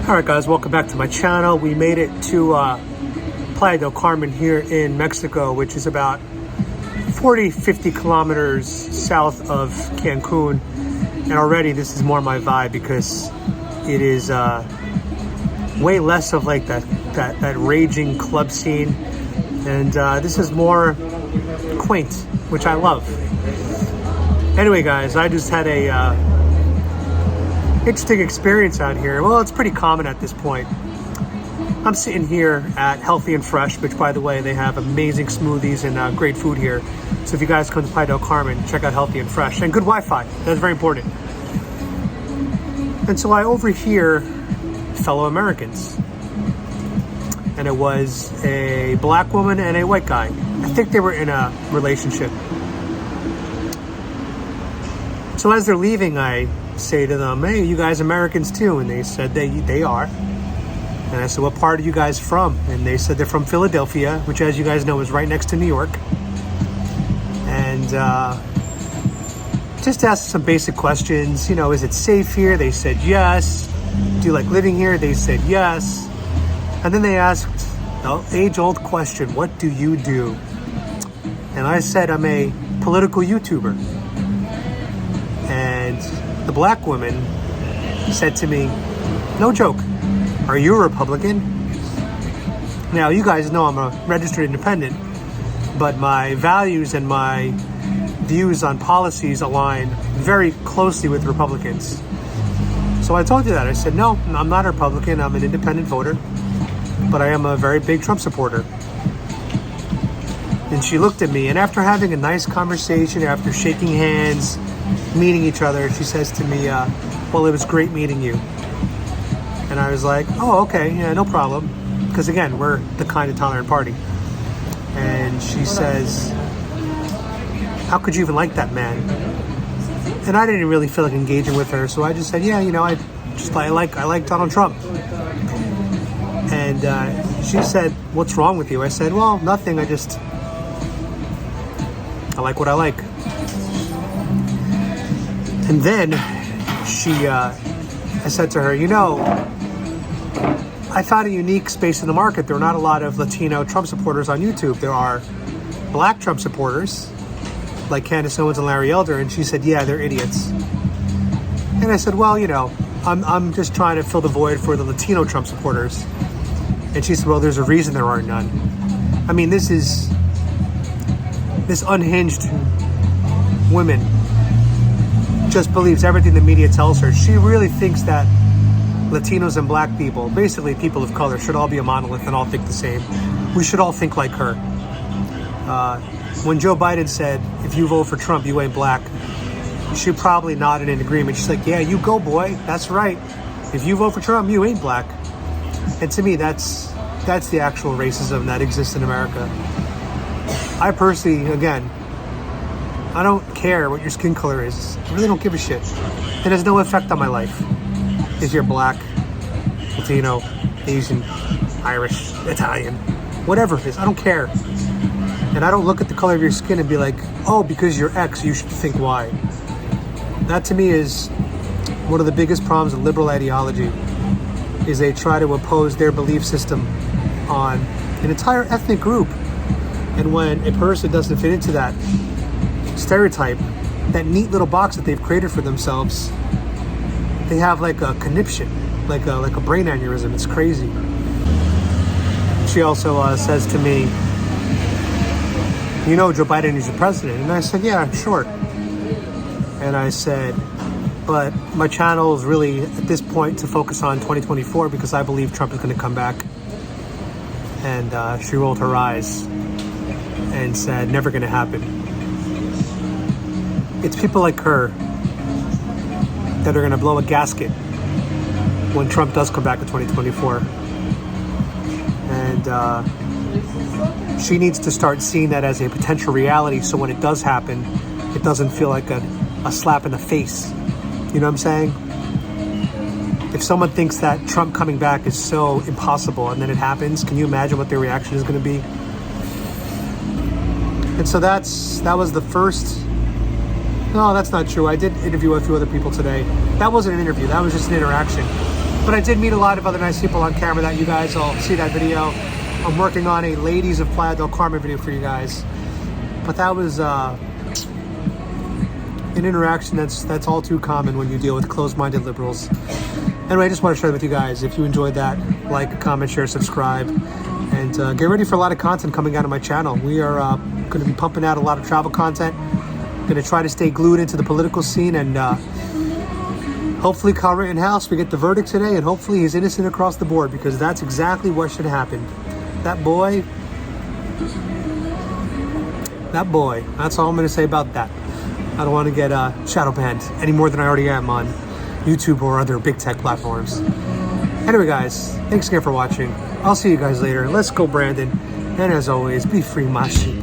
Alright guys, welcome back to my channel. We made it to Playa del Carmen here in Mexico, which is about 40-50 kilometers south of Cancun. And already this is more my vibe because it is way less of like that raging club scene. And this is more quaint, which I love. Anyway guys, I just had a interesting experience out here. Well, it's pretty common at this point. I'm sitting here at Healthy and Fresh, which by the way, they have amazing smoothies and great food here. So if you guys come to Playa del Carmen, check out Healthy and Fresh. And good Wi-Fi, that's very important. And so I overhear fellow Americans. And it was a black woman and a white guy. I think they were in a relationship. So as they're leaving, I say to them, hey, you guys Americans too? And they said they are. And I said, what part are you guys from? And they said they're from Philadelphia, which as you guys know is right next to New York. And just asked some basic questions. You know, is it safe here? They said yes. Do you like living here? They said yes. And then they asked the age-old question, what do you do? And I said, I'm a political YouTuber. And the black woman said to me, no joke, are you a Republican? Now, you guys know I'm a registered independent, but my values and my views on policies align very closely with Republicans. So I told you that. I said, no, I'm not a Republican. I'm an independent voter, but I am a very big Trump supporter. And she looked at me, and after having a nice conversation, after shaking hands, meeting each other, she says to me, well, it was great meeting you. And I was like, oh, okay, yeah, no problem. Because again, we're the kind of tolerant party. And she says, how could you even like that man? And I didn't really feel like engaging with her, so I just said, yeah, you know, I like Donald Trump. And she said, what's wrong with you? I said, well, nothing, I like what I like. And then I said to her, you know, I found a unique space in the market. There are not a lot of Latino Trump supporters on YouTube. There are black Trump supporters, like Candace Owens and Larry Elder. And she said, yeah, they're idiots. And I said, well, you know, I'm just trying to fill the void for the Latino Trump supporters. And she said, well, there's a reason there are none. I mean, this unhinged woman just believes everything the media tells her. She really thinks that Latinos and black people, basically people of color, should all be a monolith and all think the same. We should all think like her. When Joe Biden said, if you vote for Trump, you ain't black, she probably nodded in agreement. She's like, yeah, you go, boy. That's right. If you vote for Trump, you ain't black. And to me, that's the actual racism that exists in America. I personally, again, I don't care what your skin color is. I really don't give a shit. It has no effect on my life. If you're black, Latino, Asian, Irish, Italian, whatever it is, I don't care. And I don't look at the color of your skin and be like, oh, because you're X, you should think Y. That to me is one of the biggest problems with liberal ideology, is they try to impose their belief system on an entire ethnic group. And when a person doesn't fit into that stereotype, that neat little box that they've created for themselves, they have like a conniption, like a brain aneurysm. It's crazy. She also says to me, you know Joe Biden is your president. And I said, yeah, sure. And I said, but my channel is really at this point to focus on 2024 because I believe Trump is going to come back. And she rolled her eyes and said, never going to happen. It's people like her that are going to blow a gasket when Trump does come back in 2024. And she needs to start seeing that as a potential reality, so when it does happen, it doesn't feel like a slap in the face. You know what I'm saying? If someone thinks that Trump coming back is so impossible and then it happens, can you imagine what their reaction is going to be? And so that was the first. No, that's not true. I did interview a few other people today. That wasn't an interview. That was just an interaction. But I did meet a lot of other nice people on camera that you guys will see that video. I'm working on a Ladies of Playa del Carmen video for you guys. But that was an interaction that's all too common when you deal with closed-minded liberals. Anyway, I just want to share that with you guys. If you enjoyed that, like, comment, share, subscribe. And get ready for a lot of content coming out of my channel. We are going to be pumping out a lot of travel content. Going to try to stay glued into the political scene, and hopefully Kyle Rittenhouse, we get the verdict today, and hopefully he's innocent across the board, because that's exactly what should happen. That boy, that's all I'm going to say about that. I don't want to get shadow banned any more than I already am on YouTube or other big tech platforms. Anyway, guys, thanks again for watching. I'll see you guys later. Let's go, Brandon. And as always, be free, Mashi.